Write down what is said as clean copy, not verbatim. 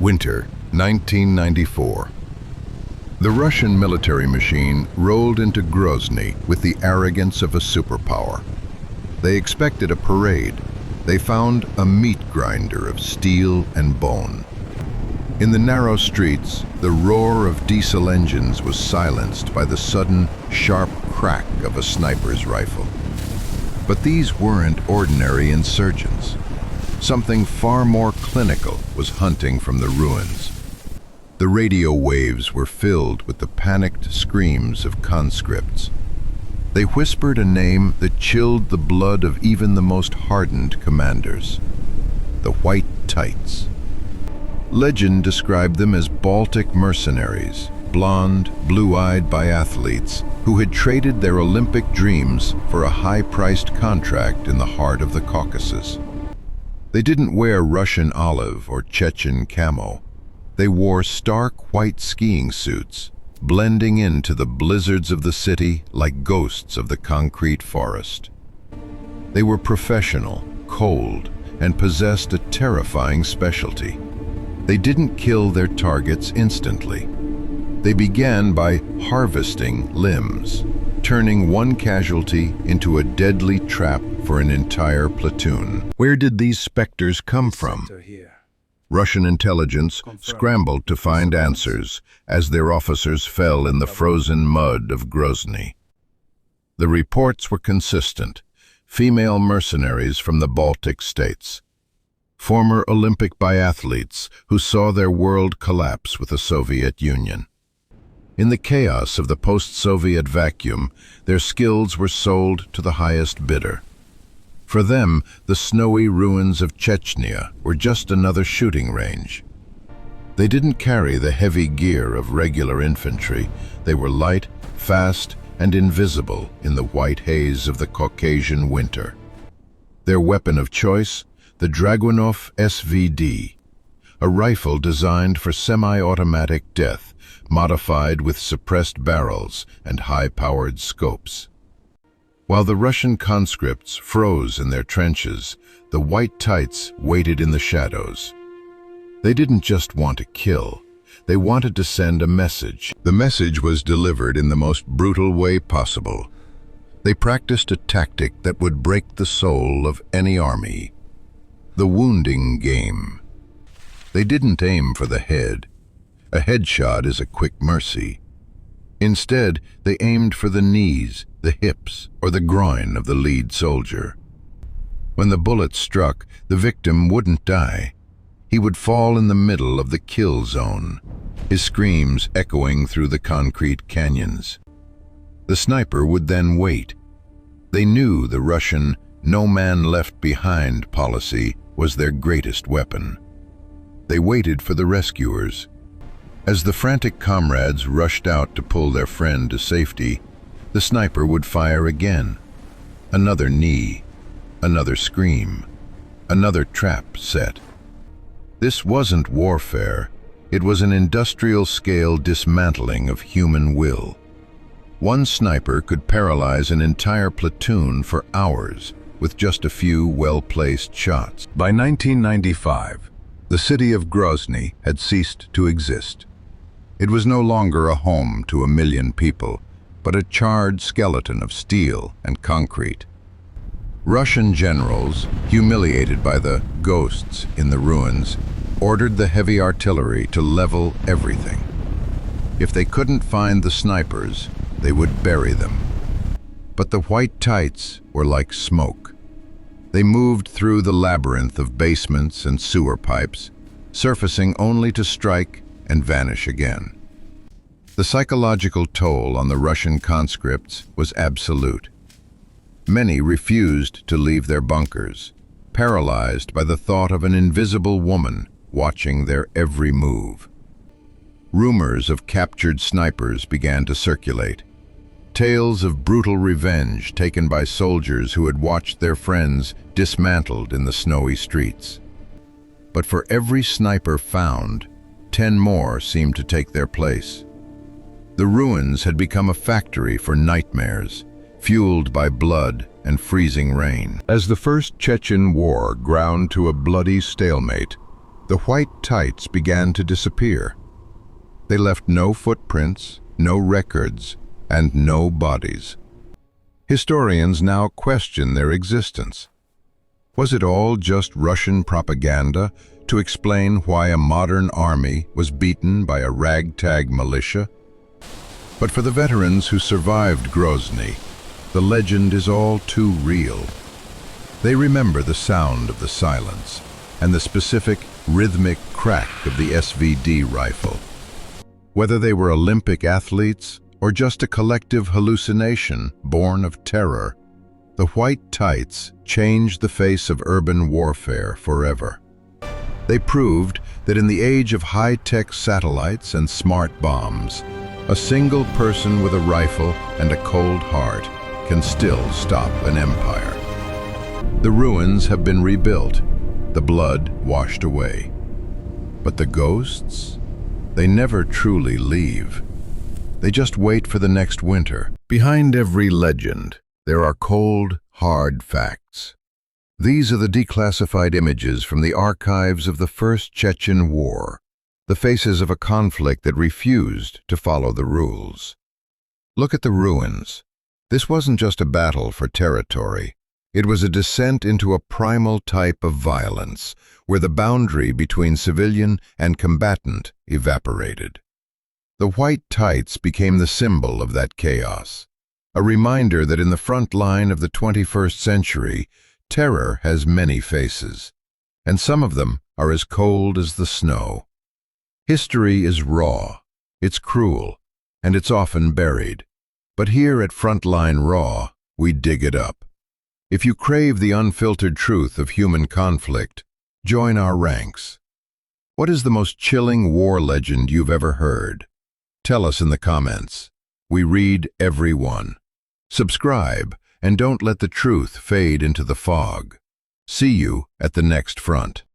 Winter, 1994. The Russian military machine rolled into Grozny with the arrogance of a superpower. They expected a parade. They found a meat grinder of steel and bone. In the narrow streets, the roar of diesel engines was silenced by the sudden, sharp crack of a sniper's rifle. But these weren't ordinary insurgents. Something far more clinical was hunting from the ruins. The radio waves were filled with the panicked screams of conscripts. They whispered a name that chilled the blood of even the most hardened commanders: the White Tights. Legend described them as Baltic mercenaries, blonde, blue-eyed biathletes who had traded their Olympic dreams for a high-priced contract in the heart of the Caucasus. They didn't wear Russian olive or Chechen camo. They wore stark white skiing suits, blending into the blizzards of the city like ghosts of the concrete forest. They were professional, cold, and possessed a terrifying specialty. They didn't kill their targets instantly. They began by harvesting limbs, turning one casualty into a deadly trap for an entire platoon. Where did these specters come from? Russian intelligence scrambled to find answers as their officers fell in the frozen mud of Grozny. The reports were consistent: female mercenaries from the Baltic states, former Olympic biathletes who saw their world collapse with the Soviet Union. In the chaos of the post-Soviet vacuum, their skills were sold to the highest bidder. For them, the snowy ruins of Chechnya were just another shooting range. They didn't carry the heavy gear of regular infantry. They were light, fast, and invisible in the white haze of the Caucasian winter. Their weapon of choice, the Dragunov SVD, a rifle designed for semi-automatic death, modified with suppressed barrels and high-powered scopes. While the Russian conscripts froze in their trenches, the White Tights waited in the shadows. They didn't just want to kill, they wanted to send a message. The message was delivered in the most brutal way possible. They practiced a tactic that would break the soul of any army: the wounding game. They didn't aim for the head. A headshot is a quick mercy. Instead, they aimed for the knees, the hips, or the groin of the lead soldier. When the bullet struck, the victim wouldn't die. He would fall in the middle of the kill zone, his screams echoing through the concrete canyons. The sniper would then wait. They knew the Russian "no man left behind" policy was their greatest weapon. They waited for the rescuers. As the frantic comrades rushed out to pull their friend to safety, the sniper would fire again. Another knee, another scream, another trap set. This wasn't warfare. It was an industrial-scale dismantling of human will. One sniper could paralyze an entire platoon for hours with just a few well-placed shots. By 1995, the city of Grozny had ceased to exist. It was no longer a home to 1 million people, but a charred skeleton of steel and concrete. Russian generals, humiliated by the ghosts in the ruins, ordered the heavy artillery to level everything. If they couldn't find the snipers, they would bury them. But the White Tights were like smoke. They moved through the labyrinth of basements and sewer pipes, surfacing only to strike and vanish again. The psychological toll on the Russian conscripts was absolute. Many refused to leave their bunkers, paralyzed by the thought of an invisible woman watching their every move. Rumors of captured snipers began to circulate. Tales of brutal revenge taken by soldiers who had watched their friends dismantled in the snowy streets. But for every sniper found, 10 more seemed to take their place. The ruins had become a factory for nightmares, fueled by blood and freezing rain. As the First Chechen War ground to a bloody stalemate, The white tights began to disappear. They left no footprints, no records, and no bodies. Historians now question their existence. Was it all just Russian propaganda to explain why a modern army was beaten by a ragtag militia? But for the veterans who survived Grozny, the legend is all too real. They remember the sound of the silence and the specific rhythmic crack of the SVD rifle. Whether they were Olympic athletes or just a collective hallucination born of terror, the white tights changed the face of urban warfare forever. They proved that in the age of high-tech satellites and smart bombs, a single person with a rifle and a cold heart can still stop an empire. The ruins have been rebuilt, the blood washed away. But the ghosts? They never truly leave. They just wait for the next winter. Behind every legend, there are cold, hard facts. These are the declassified images from the archives of the First Chechen War, the faces of a conflict that refused to follow the rules. Look at the ruins. This wasn't just a battle for territory. It was a descent into a primal type of violence, where the boundary between civilian and combatant evaporated. The white tights became the symbol of that chaos, a reminder that in the front line of the 21st century, terror has many faces, and some of them are as cold as the snow. History is raw, it's cruel, and it's often buried. But here at Frontline Raw, we dig it up. If you crave the unfiltered truth of human conflict, join our ranks. What is the most chilling war legend you've ever heard? Tell us in the comments. We read every one. Subscribe, and don't let the truth fade into the fog. See you at the next front.